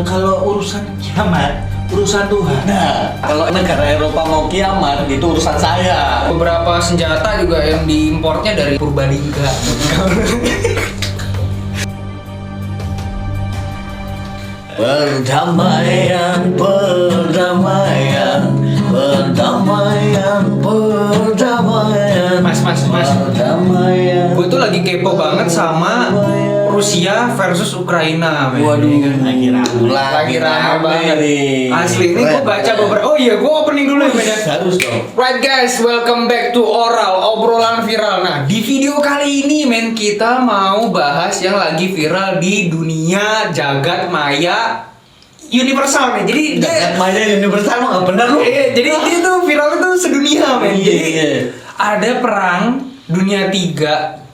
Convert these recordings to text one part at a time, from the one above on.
Kalau urusan kiamat, urusan Tuhan. Nah, kalau negara Eropa mau kiamat, itu urusan saya. Beberapa senjata juga yang diimpornya dari Purbalingga. Perdamaian, perdamaian, perdamaian, perdamaian. Mas. Perdamaian. Gue tuh lagi kepo banget sama Rusia versus Ukraina. men. Waduh, Lagi rame banget. nih. Asli, ini gue baca beberapa. Oh iya, gue opening dulu ya, men. Harus dong. Right guys, welcome back to Oral, obrolan viral. Nah, di video kali ini men, kita mau bahas yang lagi viral di dunia jagat maya universal men. Jadi Jagat maya universal mah nggak bener lu. jadi dia tuh viral itu sedunia men. Iya, Jadi iya. ada perang dunia 3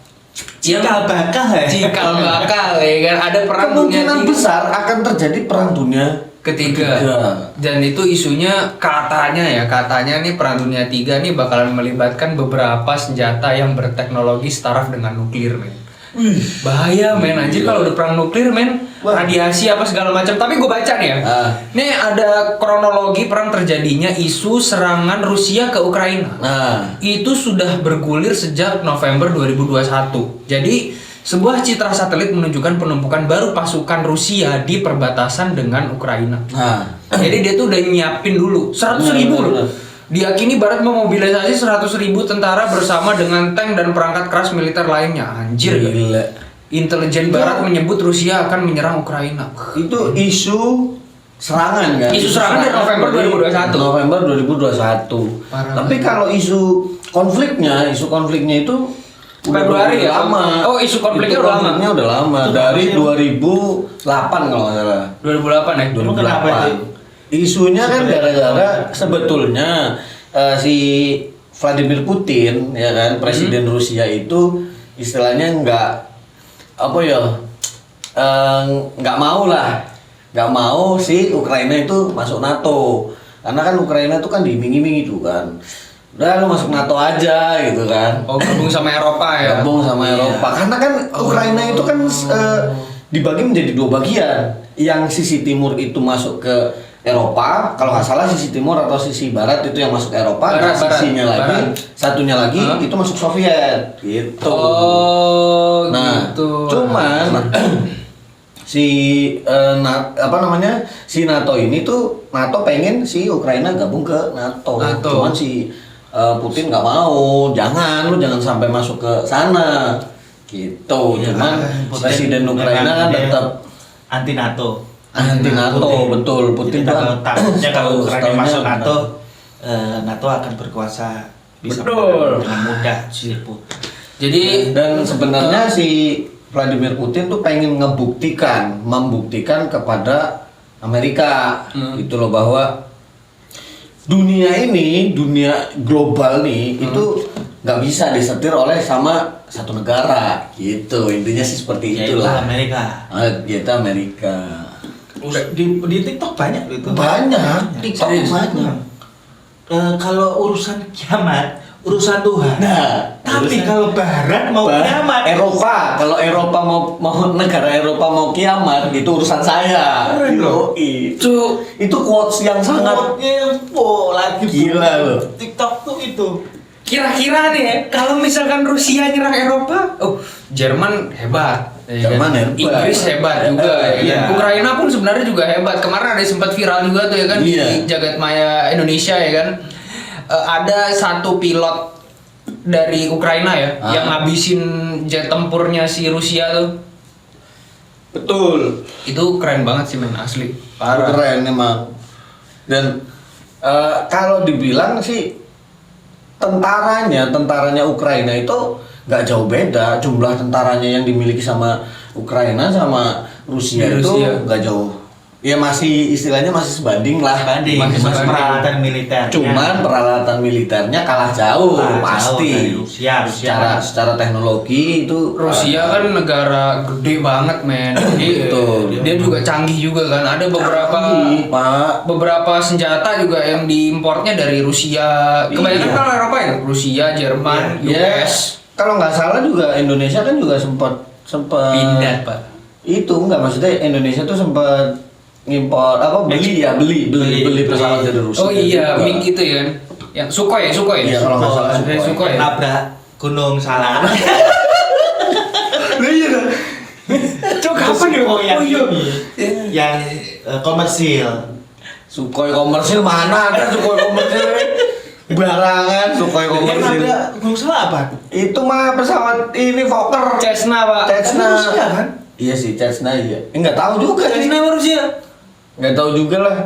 Cikal bakal ya. cikal bakal ya kan, ada perang dunia Kemungkinan 3 besar akan terjadi perang dunia ketiga. Dan itu isunya katanya nih perang dunia 3 nih bakalan melibatkan beberapa senjata yang berteknologi setaraf dengan nuklir men. Bahaya men, anjir kalau udah perang nuklir men, radiasi apa segala macam. Tapi gue baca nih ya. Nih ada kronologi perang terjadinya isu serangan Rusia ke Ukraina. Nah, Itu sudah bergulir sejak November 2021. Jadi sebuah citra satelit menunjukkan penumpukan baru pasukan Rusia di perbatasan dengan Ukraina. nah. Jadi dia tuh udah nyiapin dulu 100.000 loh. Diyakini Barat memobilisasi 100.000 tentara bersama dengan tank dan perangkat keras militer lainnya. Anjir. Gila. Intelijen Barat menyebut Rusia akan menyerang Ukraina. Itu isu serangan kan? Isu serangan dari November 2021. November 2021. Parah. Tapi kalau isu konfliknya itu Februari ya? lama. Oh, isu konfliknya Itu udah lama. konfliknya udah lama. Itu Dari kenapa 2008 kalau nggak salah. 2008 ya? Emang kenapa itu? Isunya kan gara-gara sebetulnya si Vladimir Putin ya kan presiden Rusia itu istilahnya nggak mau si Ukraina itu masuk NATO karena kan Ukraina itu kan diiming-iming itu kan udah lu masuk NATO aja gitu kan Oh, gabung sama Eropa ya? gabung sama Eropa karena kan Ukraina itu kan dibagi menjadi dua bagian yang sisi timur itu masuk ke Eropa, kalau nggak salah sisi timur atau sisi barat itu yang masuk Eropa, Barat, sisinya barat. lagi, satunya lagi itu masuk Soviet, gitu. Oh, Nah, gitu. cuman si si NATO ini tuh NATO pengen si Ukraina gabung ke NATO. Cuman si Putin nggak mau, lu jangan sampai masuk ke sana, gitu. Iya, Cuman Putin presiden Ukraina kan dia tetap anti NATO. anti NATO, betul. Putin Jadi takutnya kalau Ukraina setaunya masuk NATO, NATO akan berkuasa bisa Betul. dengan mudah si Putin. Jadi dan sebenarnya si Vladimir Putin tuh pengen membuktikan kepada Amerika gitu loh bahwa dunia global nih itu nggak bisa disetir oleh sama satu negara gitu, intinya sih seperti Yaitu itulah. Amerika. Yaitu Amerika. Di TikTok banyak loh itu. Banyak, TikTok Serius. banyak. Kalau urusan kiamat, urusan Tuhan. Nah, Tapi kalau Barat mau kiamat, kalau Eropa mau negara Eropa mau kiamat itu urusan saya. Keren loh. Itu quotes yang sangat lagi gila loh. TikTok tuh itu. kira-kira nih ya, kalau misalkan Rusia nyerang Eropa, Jerman hebat. ya Jerman kan? hebat. Inggris hebat juga ya kan? Iya. Ukraina pun sebenarnya juga hebat. Kemarin ada sempat viral juga tuh ya kan Iya. di jagat maya Indonesia ya kan. Ada satu pilot dari Ukraina ya yang ngabisin jet tempurnya si Rusia tuh. Betul. Itu keren banget sih men, asli. Parah. Keren emang. Dan kalau dibilang sih tentaranya Ukraina itu nggak jauh beda, jumlah tentaranya yang dimiliki sama Ukraina sama Rusia Di itu Rusia. nggak jauh. Ya masih istilahnya masih sebanding lah. Masih sebanding. peralatan militernya. Cuman peralatan militernya kalah jauh pasti. dari Rusia. Secara teknologi itu Rusia kan negara gede banget men. Jadi Betul. dia juga canggih juga kan. Ada canggih, Pak. beberapa senjata juga yang diimportnya dari Rusia. Kebanyakan Iya. kalau Eropa ya Rusia, Jerman, Ya, US. kalau nggak salah juga Indonesia kan juga sempat Pindad, Pak. itu nggak maksudnya Indonesia tuh sempat ngimpor beli pesawat dari Rusia. Oh iya, juga. MiG itu ya. Yang Sukhoi. Iya, kalau nggak salah Dari Sukhoi. Nabrak gunung salah. Iya dah. Cok kapan ya? Oh Oh iya. Yang komersil. Sukhoi komersil mana ada Sukhoi komersil? Barangan Sukhoi Yang komersil. nabrak gunung salah apa? Itu mah pesawat ini Fokker. Cessna, Pak. Cessna. Kan Rusia, kan? Iya sih Cessna iya. Enggak tahu juga sih. Cessna apa Rusia? Enggak tahu juga lah.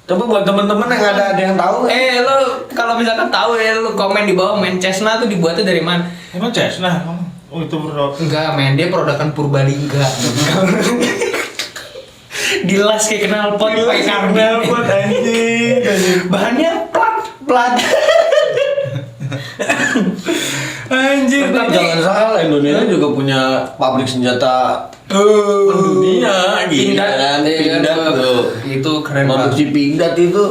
Coba buat teman-teman yang ada yang tahu. Lo kalau misalkan tahu ya lo komen di bawah, men. Cessna tuh dibuatnya dari mana? Emang Cessna? Oh itu bro. Enggak, men, dia produkan Purbalingga. Dilas kayak knalpot pakai karbon. Knalpot, anjing. Bahannya plat. Anjir, Tapi jangan salah, Indonesia juga punya pabrik senjata dunia Pindad kan, Pindad tuh. Itu keren banget. Produksi Pindad itu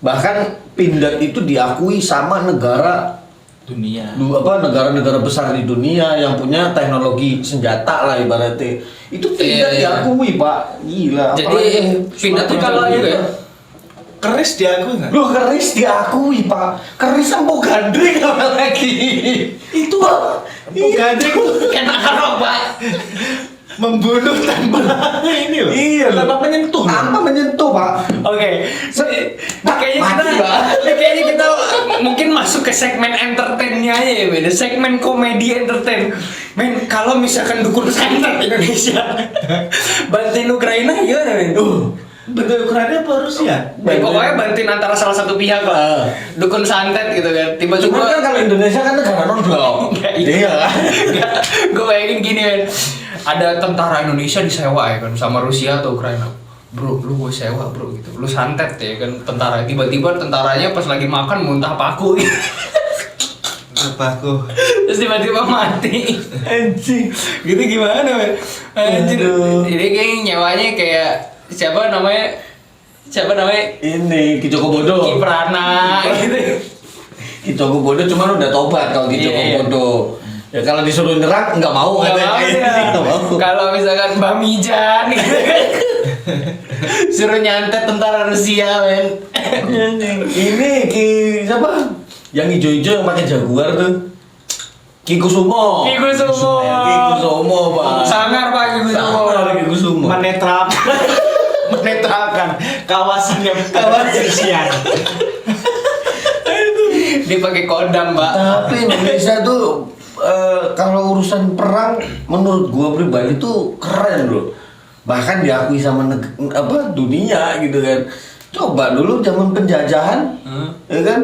bahkan Pindad itu diakui sama negara Dunia. negara-negara besar di dunia yang punya teknologi senjata lah ibaratnya. Itu Pindad Iya. diakui, Pak. Gila. Jadi apalagi Pindad tuh kalau kalau juga ya. Keris diakui nggak? Loh, keris diakui, Pak. Keris empuk gandring apa lagi? Itu bukan Kena karok, Pak. membunuh tanpa ini loh. Iya, tanpa menyentuh. Tanpa menyentuh, Pak. Oke, Mati, Pak. kayaknya kita mungkin masuk ke segmen entertainnya aja ya, beda segmen komedi entertain. Men, kalau misalkan dukun santet Indonesia bantuin Ukraina gimana, men? Betul Ukraina apa Rusia? Pokoknya bantuin antara salah satu pihak lah. Dukun santet gitu kan. Cuma Tiba-tiba kan kalau Indonesia kan negara non-blok. Iya kan? Gue bayangin gini, men. Ada tentara Indonesia disewa ya kan sama Rusia atau Ukraina. Bro, lu gue sewa bro gitu. Lu santet ya kan tentara. Tiba-tiba tentaranya pas lagi makan muntah paku gitu. Paku. Terus tiba-tiba mati. Anjing. Gitu gimana, men? Anjing. Ini kayaknya nyewanya kayak siapa namanya? Ini Ki Joko Bodo. Kiprana gitu. Ki Joko Bodo cuman udah tobat kalau Ki Joko Iya. Bodo. Ya kalau disuruh nyerang nggak mau Nggak katanya. mau dia. Nggak mau. Kalau misalkan Mbak Mijan gitu kan. Suruh nyantet tentara Rusia, men. Ini Ki siapa? Yang hijau-hijau yang pakai jaguar tuh. Ki Kusumo. Ki Kusumo. Ki Kusumo, Pak. Sangar, Pak, Ki Kusumo. Sangar, Ki Kusumo. Menetralkan kawasan yang Rusia. Dia pakai kodam, Pak. Tapi Indonesia tuh kalau urusan perang menurut gua pribadi tuh keren loh. Bahkan diakui sama dunia gitu kan. Coba dulu zaman penjajahan, ya kan?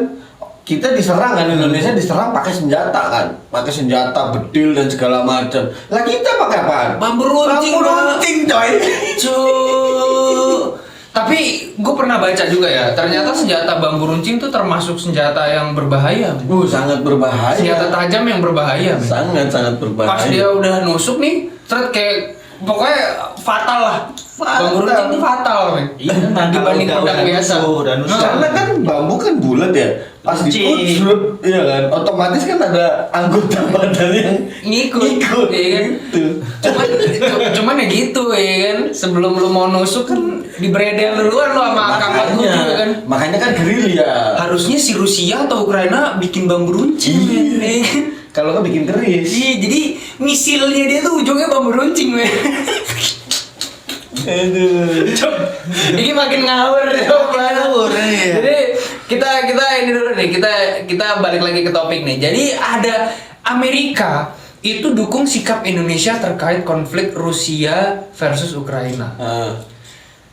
Kita diserang kan, Indonesia diserang pakai senjata kan, pakai senjata bedil dan segala macam. Lah kita pakai apaan? Bambu runcing, Bambu runcing, coy. Tapi gue pernah baca juga ya, ternyata senjata bambu runcing tuh termasuk senjata yang berbahaya. Sangat berbahaya. Senjata tajam yang berbahaya. Men. Sangat berbahaya. Pas dia udah nusuk nih, terus kayak pokoknya fatal lah. Bambu runcing itu fatal, men. Iya, dibanding pedang biasa. Karena kan bambu kan bulat ya. Pas Runcing. ditusuk, iya kan, otomatis kan ada anggota badan yang ngikut, ya kan? Gitu. Cuman ya gitu ya kan, sebelum lu mau nusuk kan dibredel duluan lo sama kakak gue juga kan. Makanya kan gerilya. Harusnya si Rusia atau Ukraina bikin bambu runcing, men. Ya kan? Kalau nggak bikin keris. Iya, jadi misilnya dia tuh ujungnya bambu runcing, men. Aduh. Ini makin ngawur ya, Ngawur, iya. Jadi kita ini dulu nih, kita balik lagi ke topik nih. Jadi ada Amerika itu dukung sikap Indonesia terkait konflik Rusia versus Ukraina.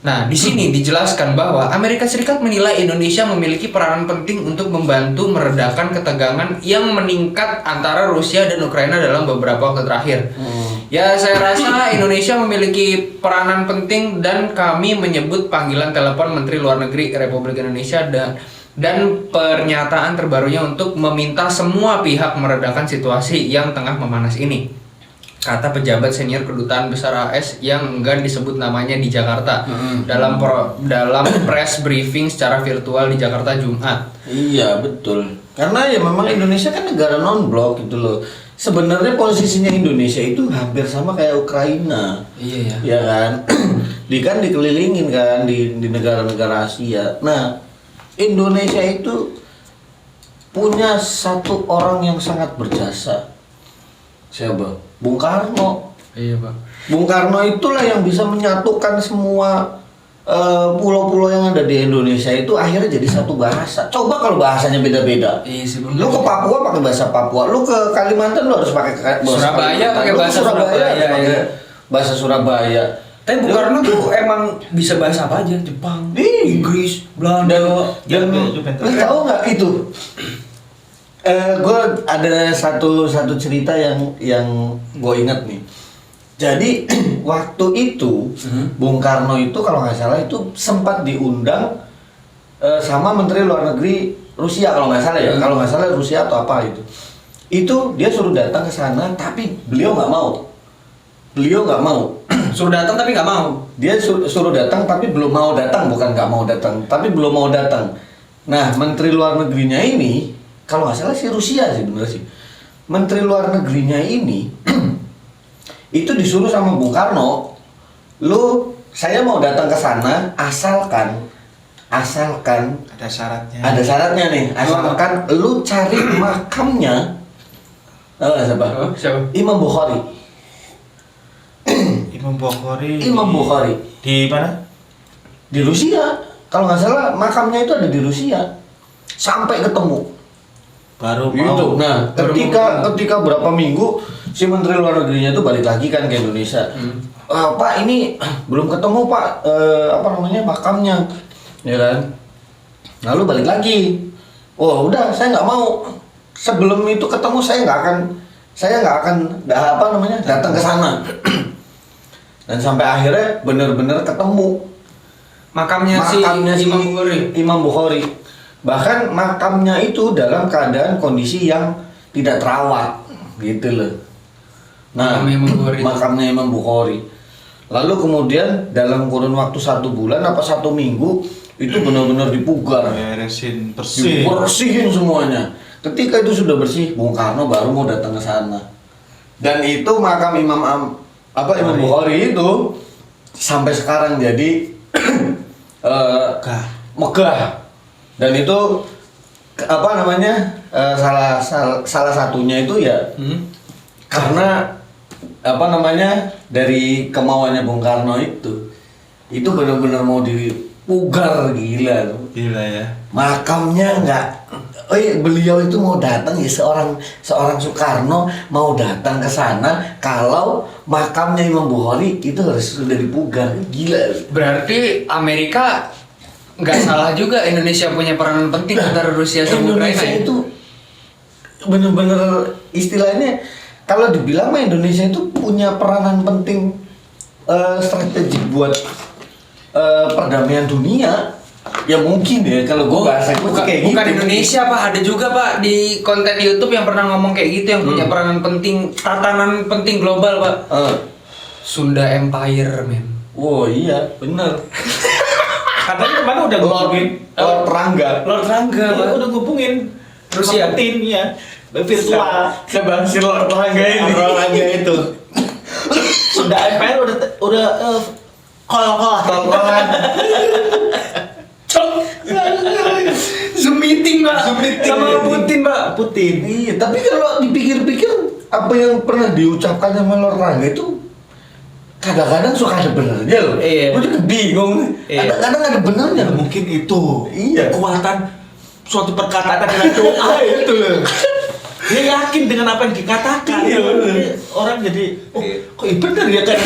Nah, di sini dijelaskan bahwa Amerika Serikat menilai Indonesia memiliki peranan penting untuk membantu meredakan ketegangan yang meningkat antara Rusia dan Ukraina dalam beberapa waktu terakhir. Ya, saya rasa Indonesia memiliki peranan penting dan kami menyebut panggilan telepon Menteri Luar Negeri Republik Indonesia dan pernyataan terbarunya untuk meminta semua pihak meredakan situasi yang tengah memanas ini. Kata pejabat senior kedutaan besar AS yang enggan disebut namanya di Jakarta dalam press briefing secara virtual di Jakarta Jumat. Iya betul. Karena ya memang Indonesia kan negara non-blok gitu loh. sebenarnya posisinya Indonesia itu hampir sama kayak Ukraina. Iya ya. Ya kan? Kan dikelilingin kan di negara-negara Asia. Nah, Indonesia itu punya satu orang yang sangat berjasa. Siapa? Bung Karno. Iya, Pak. Bung Karno itulah yang bisa menyatukan semua pulau-pulau yang ada di Indonesia itu akhirnya jadi satu bahasa. Coba kalau bahasanya beda-beda. Iya sih, Lu ke Papua pakai bahasa Papua, lu ke Kalimantan lu harus pakai bahasa Surabaya Kalimantan. pakai Lu ke bahasa Surabaya, harus pakai ya. bahasa Surabaya. Tapi Bung Karno tuh emang bisa bahasa apa aja? Jepang, Inggris, Belanda. Dan lu tahu nggak itu? Gue ada satu cerita yang gue ingat nih. Jadi waktu itu Bung Karno itu kalau nggak salah itu sempat diundang sama Menteri Luar Negeri Rusia kalau nggak salah ya, kalau nggak salah Rusia atau apa itu. Itu dia suruh datang ke sana tapi beliau nggak mau. Beliau nggak mau. Suruh datang tapi nggak mau. Dia suruh datang tapi belum mau datang, bukan nggak mau datang, tapi belum mau datang. Nah, Menteri Luar Negerinya ini kalau nggak salah sih Rusia sih bener sih. Menteri Luar Negerinya ini itu disuruh sama Bung Karno, saya mau datang ke sana asalkan Ada syaratnya. ada syaratnya nih, asalkan lu cari makamnya. Tahu nggak siapa? Siapa? Imam Bukhari. Imam Bukhari. Di mana? Di Rusia. Kalau nggak salah makamnya itu ada di Rusia. Sampai ketemu. Baru Gitu. mau. Nah, ketika berapa minggu si Menteri Luar Negerinya itu balik lagi kan ke Indonesia. Pak, ini belum ketemu Pak, makamnya, ya kan? Lalu balik lagi. Oh, udah, saya nggak mau. Sebelum itu ketemu saya nggak akan datang ke sana. Dan sampai akhirnya benar-benar ketemu Makamnya si Imam Bukhari. Bahkan makamnya itu dalam keadaan kondisi yang tidak terawat, gitu loh. Nah, makamnya Imam Bukhari. Lalu kemudian dalam kurun waktu 1 bulan apa 1 minggu itu benar-benar dipugar, dibersihin semuanya. Ketika itu sudah bersih, Bung Karno baru mau datang ke sana. Dan itu makam Imam Bukhari itu sampai sekarang jadi megah. Dan itu salah satunya itu ya karena dari kemauannya Bung Karno itu benar-benar mau dipugar, gila ya. makamnya beliau itu mau datang ya, seorang Soekarno mau datang ke sana kalau makamnya Imam Bukhari itu harus sudah dipugar, gila. Berarti Amerika nggak salah juga, Indonesia punya peranan penting antara Rusia sama Ukraina. Indonesia itu benar-benar istilahnya kalau dibilang mah Indonesia itu punya peranan penting strategi buat perdamaian dunia. Ya mungkin ya kalau gue bahasa gue kayak gitu. Bukan Indonesia Pak, ada juga Pak di konten YouTube yang pernah ngomong kayak gitu, yang punya peranan penting, tatanan penting global Pak. Sunda Empire men. Oh iya bener. Katanya kemarin udah ngubungin Lord Rangga. Ya, udah ngubungin Rusia. ya. Virtual. Coba si Lord Rangga ini. Lord Rangga itu. Sunda Empire udah kol-kolan. Zoom meeting Pak. Sama Putin. Iya, tapi kalau dipikir-pikir apa yang pernah diucapkan sama Lord Rangga itu kadang-kadang suka ada benernya loh. Iya. Gue juga bingung. Iya. Kadang-kadang ada benernya. Mungkin itu. Iya. Kekuatan suatu perkataan dengan doa itu loh. Dia yakin dengan apa yang dikatakan. Iya, bener. Orang jadi kok bener ya kan?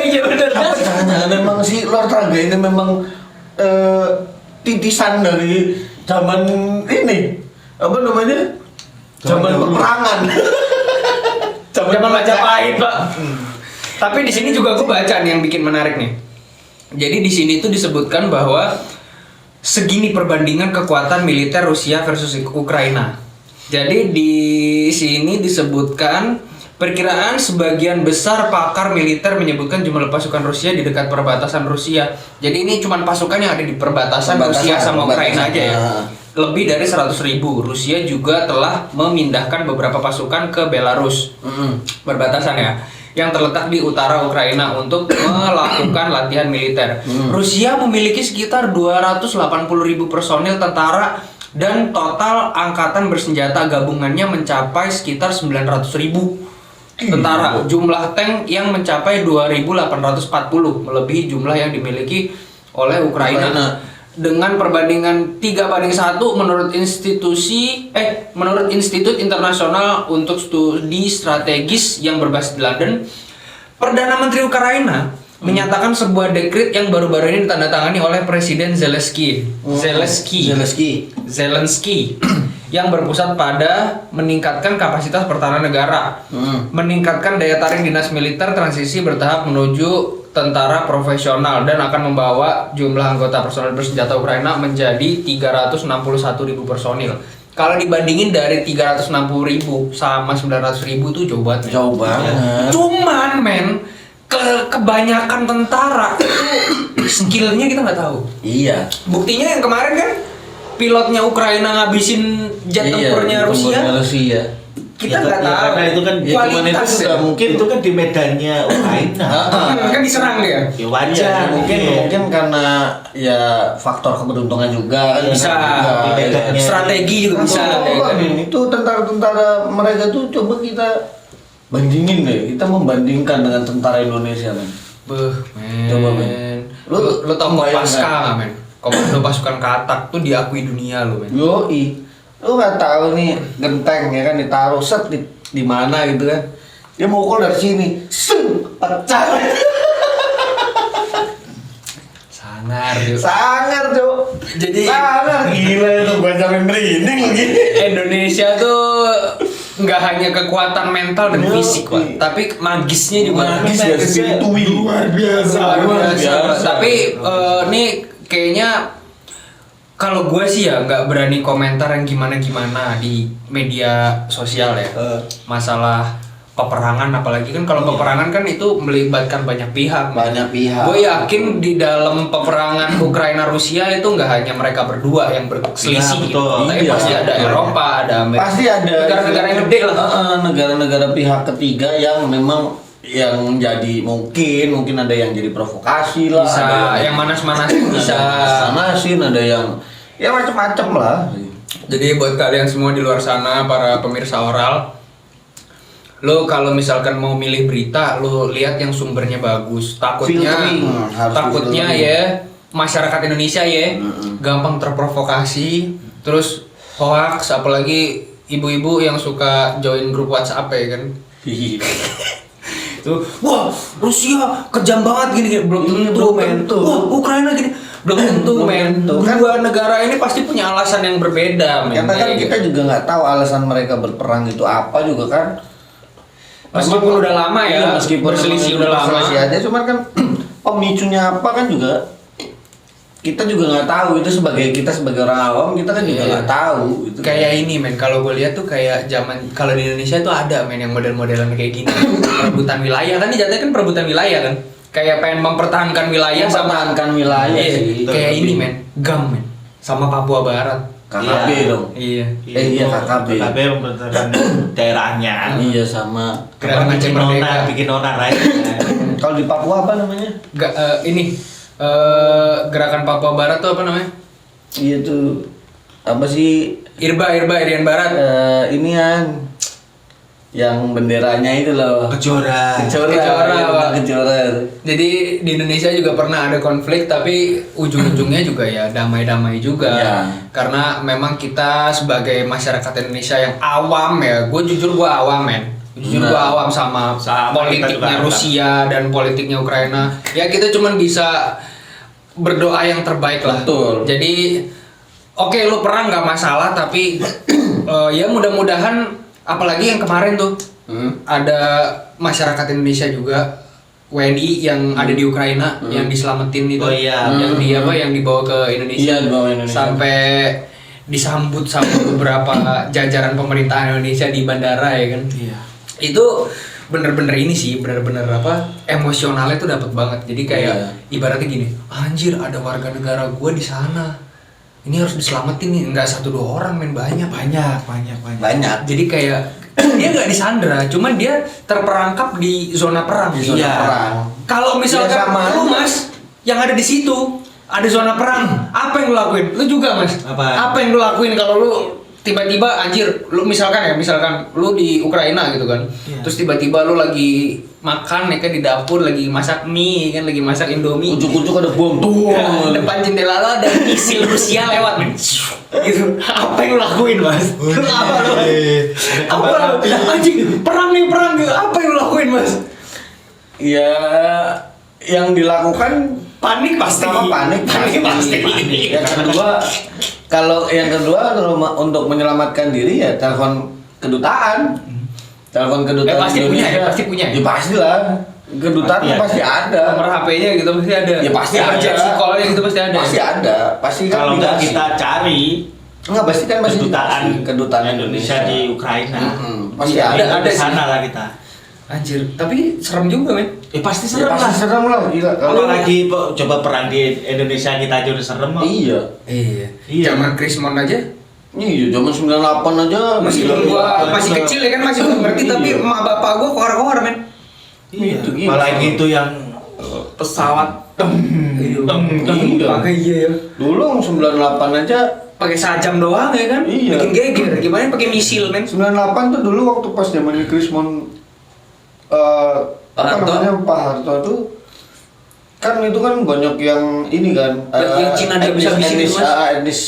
Iya benar. Apa jangan-jangan memang si Lord Rangga ini memang titisan dari zaman ini zaman peperangan. Zaman Majapahit Pak. Tapi di sini juga gue baca nih yang bikin menarik nih. Jadi di sini tuh disebutkan bahwa segini perbandingan kekuatan militer Rusia versus Ukraina. Jadi di sini disebutkan perkiraan sebagian besar pakar militer menyebutkan jumlah pasukan Rusia di dekat perbatasan Rusia. Jadi ini cuma pasukan yang ada di perbatasan Rusia sama Ukraina aja ya. lebih dari 100.000. Rusia juga telah memindahkan beberapa pasukan ke Belarus, berbatasan ya, yang terletak di utara Ukraina untuk melakukan latihan militer. Rusia memiliki sekitar 280.000 personil tentara dan total angkatan bersenjata gabungannya mencapai sekitar 900.000 tentara. Jumlah tank yang mencapai 2.840, melebihi jumlah yang dimiliki oleh Ukraina. Dengan perbandingan 3:1 menurut Institut Internasional untuk Studi Strategis yang berbasis di London, Perdana Menteri Ukraina menyatakan sebuah dekret yang baru-baru ini ditandatangani oleh Presiden Zelensky yang berpusat pada meningkatkan kapasitas pertahanan negara, meningkatkan daya tarik dinas militer, transisi bertahap menuju tentara profesional, dan akan membawa jumlah anggota personel bersenjata Ukraina menjadi 361.000 personil. Kalau dibandingin dari 360.000 sama 900.000 tuh jauh banget. Jauh banget. Cuman kebanyakan tentara itu skillnya kita nggak tahu. Iya. Buktinya yang kemarin kan pilotnya Ukraina ngabisin jet tempurnya Rusia. Kita nggak tahu. Karena itu kan kualitas itu juga mungkin itu kan di medannya Ukraina. Kan diserang dia. Ya wajar. Mungkin karena ya faktor keberuntungan juga Bisa. Strategi juga bisa. Itu tentara-tentara mereka tuh coba kita bandingin deh. Kita membandingkan dengan tentara Indonesia men. Coba men. Lu tau Kopaska nggak men? Komando pasukan Katak tuh diakui dunia lu men. Yoi. Lu nggak tahu nih genteng ya kan ditaruh set di mana gitu kan. Dia mukul dari sini, pecah. Sangar, Cuk. Jadi sangar gila itu gua sampai merinding lagi. Indonesia tuh nggak hanya kekuatan mental dan fisik, Pak, tapi magisnya juga. Luar biasa. Tapi ini kayaknya kalau gue sih ya nggak berani komentar yang gimana di media sosial ya, masalah peperangan, apalagi kan kalau peperangan kan itu melibatkan banyak pihak. Gue yakin di dalam peperangan Ukraina Rusia itu nggak hanya mereka berdua yang berselisih, tapi pasti ada Eropa, ada Amerika, pasti ada negara-negara yang gede lah, negara-negara pihak ketiga yang memang yang jadi mungkin ada yang jadi provokasi lah, bisa ada yang manas-manasin, bisa manasin, ada yang ya macam-macam lah. Jadi buat kalian semua di luar sana, para pemirsa oral, lo kalau misalkan mau milih berita, lo lihat yang sumbernya bagus. Takutnya ya masyarakat Indonesia ya gampang terprovokasi, terus hoax, apalagi ibu-ibu yang suka join grup WhatsApp ya kan. Tuh, wah Rusia kejam banget gini, belum tentu men. Wah Ukraina gini, belum tentu men. Dua negara ini pasti punya alasan yang berbeda men. Karena kan kita juga nggak tahu alasan mereka berperang itu apa juga kan. Meskipun udah lama ya, meskipun berselisih udah lama aja, cuman kan pemicunya apa kan juga kita juga nggak tahu. Itu kita sebagai orang awam kita kan juga nggak tahu itu. Kayak ini men, kalau gue lihat tuh kayak zaman kalau di Indonesia tuh ada men yang model-modelan kayak gini. Perebutan wilayah kan, dijatuhnya kan perebutan wilayah kan, kayak pengen mempertahankan wilayah sama wilayah sih. Kayak ini men, GAM men, sama Papua Barat. KKB dong. Iya. Iya KKB. KKB mempertahankan daerahnya. Iya sama. Gerakan Aceh Merdeka. Bikin onar lain. Kalau di Papua apa namanya? Gerakan Papua Barat tuh apa namanya? Iya tuh apa sih? Irian Barat. Inian yang benderanya itu loh. Kejora. Jadi di Indonesia juga pernah ada konflik, tapi ujung-ujungnya juga ya damai-damai juga. Iya. Karena memang kita sebagai masyarakat Indonesia yang awam ya, gue awam men. Gue awam sama politiknya Rusia dan politiknya Ukraina. Ya kita cuman bisa berdoa yang terbaik lah. Betul. Jadi oke, lu perang nggak masalah, tapi ya mudah-mudahan. Apalagi yang kemarin tuh ada masyarakat Indonesia juga, WNI yang ada di Ukraina yang diselamatin itu. Oh iya. Yang dibawa ke Indonesia. Iya, dibawa Indonesia. Sampai disambut sama beberapa jajaran pemerintahan Indonesia di bandara ya kan. Iya. Itu bener-bener ini sih, bener-bener emosionalnya tuh dapat banget. Jadi kayak ibaratnya gini, anjir ada warga negara gue di sana. ini harus diselamatin nih, nggak 1-2 orang men, banyak. Banyak. Jadi kayak dia nggak disandra, cuman dia terperangkap di zona perang. Di zona perang. Kalau misalkan Ya, sama lu aja. Mas yang ada di situ ada zona perang, apa yang lu lakuin? Lu juga Mas. Apa? yang lu lakuin kalau lu tiba-tiba anjir, lu misalkan lu di Ukraina gitu kan. Iya. Terus tiba-tiba lu lagi makan ya kan di dapur, lagi masak mie kan, lagi masak Indomie. Ujuk-ujuk ada bom tuh. Depan jendela lo ada misil Rusia lewat men. Gitu. Apa yang lu lakuin Mas? Lu apa lu? Apa? Anjing, perang nih. Apa yang lu lakuin Mas? Ya, yang dilakukan Panik pasti. pertama panik pasti. Yang kedua kalau untuk menyelamatkan diri ya telepon kedutaan. Telepon kedutaan Pasti punya ya, Indonesia. pasti punya. Ya pastilah. Kedutaan Iya. pasti ada. Nomor HP-nya gitu pasti ada. Ya pasti ada. Emergency call-nya gitu pasti ada. Pasti ada. Pasti kan Kalau nggak dikasih. kita cari Enggak, pasti kan masih kedutaan dikasih. Kedutaan Indonesia di Ukraina. Pasti Iya, ada. ada di sih. sana lah kita. Anjir, tapi serem juga men. Pasti Ya, serem pasti lah. serem lah, gila. Kalau Apalagi coba perang di Indonesia kita aja udah serem. Bang. iya. Iya. Zaman Krismon aja. Iya, zaman 98 aja Meskipun gua masih kecil ya kan, masih belum ngerti, tapi Iya. emak bapak gua koar-koar men. Iya. Itu gila. Apalagi itu yang pesawat Iya. Pakai iya ya. Dulu 98 aja. Pakai sajam doang ya kan? Iya. Bikin geger. Gimana pakai misil men? 98 tuh dulu waktu pas zamannya Krismon Pak Harto. Pak Harto tuh kan itu kan banyak yang ini kan Yang Cina dia bisa bikin itu, Mas. etnis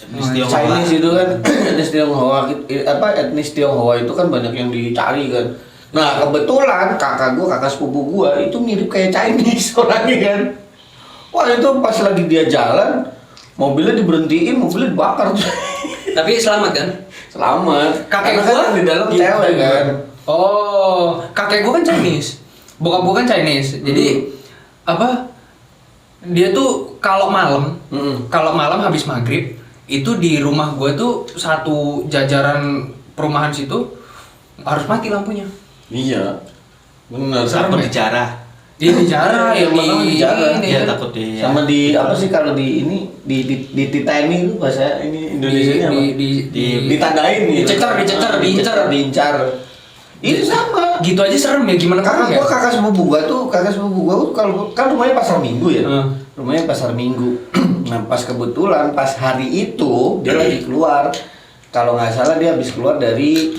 Etnis Tionghoa. Chinese itu kan etnis Tionghoa etnis Tionghoa itu kan banyak yang dicari kan. Nah kebetulan kakak sepupu gua itu mirip kayak Chinese orangnya kan. Wah itu pas lagi dia jalan mobilnya diberhentiin, mobilnya dibakar. Tapi selamat kan? Selamat. Kakek Karena kan gua yang di dalam iya, cewek kan. Oh, kakek gua kan Chinese. Bokap gua kan Chinese. Jadi apa? Dia tuh kalau malam habis maghrib itu di rumah gua tuh satu jajaran perumahan situ harus mati lampunya. Iya. Benar. takut dijarah. Dia bicara ya Iya, makanya dijarah. ini Dia kan. takut di Sama di apa sih kalau di ini di titani itu bahasa ini Indonesia ditandain nih. Diincar. Itu sama. Gitu aja serem ya, gimana Kakak ya? gua kakak sepupu gua tuh kalau kan rumahnya pasar Minggu ya. Rumahnya pasar Minggu. Nah, pas kebetulan pas hari itu dia lagi keluar. Kalau nggak salah dia habis keluar dari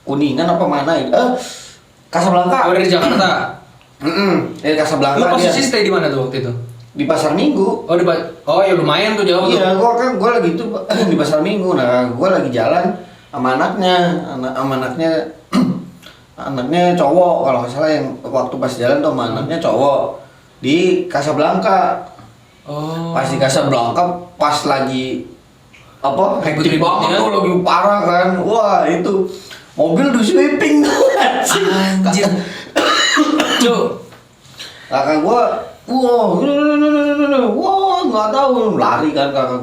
Kuningan apa mana itu. Kasablanka. Oh, dari Jakarta. Dari Kasablanka. Lu posisi dia. stay di mana tuh waktu itu? Di pasar Minggu. Oh ya lumayan tuh jauh tuh. Iya, gua lagi tuh di pasar Minggu. Nah, gua lagi jalan sama anaknya cowok kalau nggak salah yang waktu pas jalan tuh sama anaknya cowok di Kasablanka. Oh. Pas di Kasablanka pas lagi apa hektik Ribut-ributnya. banget tuh lagi parah kan. Wah, itu mobil di sweeping. Anjir. Cuk. Kakak gua wah nggak tahu lari kan kan.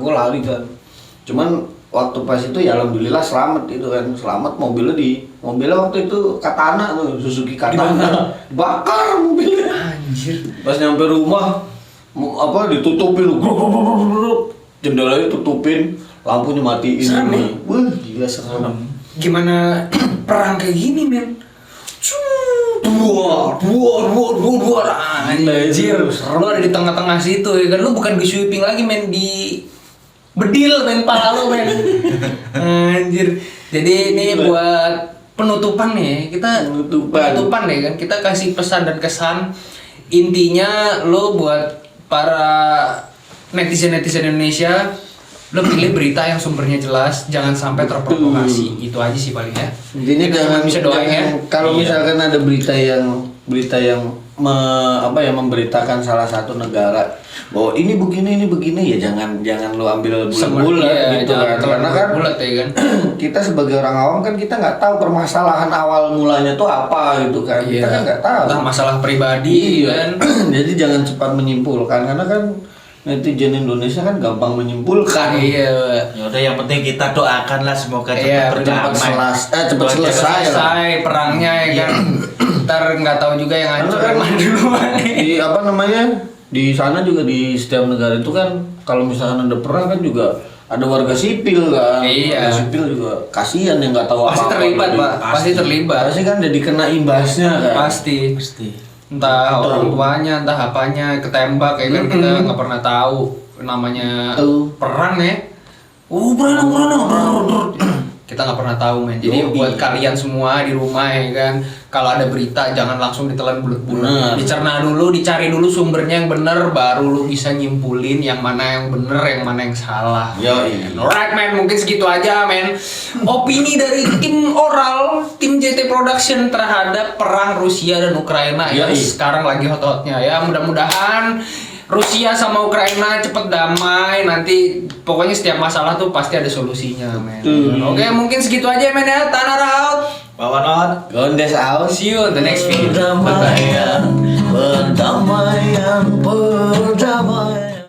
Cuman waktu pas itu ya alhamdulillah selamat itu kan, selamat mobilnya waktu itu Katana tuh, Suzuki Katana bakar mobilnya. Anjir. Pas nyampe rumah ditutupin, jendelanya tutupin, lampunya matiin. Serem ya? Wah gila serem. Gimana perang kayak gini men? Duar, anjir. Lu ada di tengah-tengah situ ya kan, lu bukan di sweeping lagi men, di bedil men, pala lu men. Anjir. Jadi ini buat penutupan nih, kita penutupan nih kan, kita kasih pesan dan kesan. Intinya lo buat para netizen Indonesia, lo pilih berita yang sumbernya jelas, jangan sampai terprovokasi. Itu aja sih paling ya. Intinya Kita jangan bisa doain ya. Kalau Iya. misalkan ada berita yang memberitakan salah satu negara bahwa ini begini ya jangan lu ambil bulat gitu kan. Karena kan bulat ya kan. kita sebagai orang awam kan kita nggak tahu permasalahan awal mulanya tuh apa gitu kan. Kita kan nggak tahu. Entah masalah pribadi kan. Jadi jangan cepat menyimpulkan karena kan netizen Indonesia kan gampang menyimpulkan. Iya. Ya udah yang penting kita doakanlah semoga Iya, cepat berdamai. Cepat selesai lah. Selesai perangnya ya kan. Ntar nggak tahu juga yang hancur Karena kan yang mana duluan. di di sana juga di setiap negara itu kan kalau misalkan ada perang kan juga ada warga sipil kan. Iya. Warga sipil juga kasihan yang nggak tahu Pasti apa-apa. terlibat, Jadi, Pak. Pasti terlibat. Pasti kan jadi kena imbasnya kan. Pasti. Pasti. Entah Betul. orang tuanya, entah apanya, ketembak kayak kan kita nggak pernah tahu namanya Betul. perang ya. Kita nggak pernah tahu men. Jadi Yoi. buat kalian semua di rumah ya kan, kalau ada berita jangan langsung ditelan bulat-bulat. Bener. Dicerna dulu, dicari dulu sumbernya yang bener, baru lu bisa nyimpulin yang mana yang bener, yang mana yang salah. Yoi. Alright men, mungkin segitu aja men. Opini dari tim Oral, tim JT Production terhadap perang Rusia dan Ukraina yang Yoi. sekarang lagi hot-hotnya ya. Mudah-mudahan Rusia sama Ukraina cepet damai. Nanti pokoknya setiap masalah tuh pasti ada solusinya men. Oke, mungkin segitu aja men ya. Tanara out. Bawanot. Gondes out. See you on the next video. Perdamaian, perdamaian, perdamaian.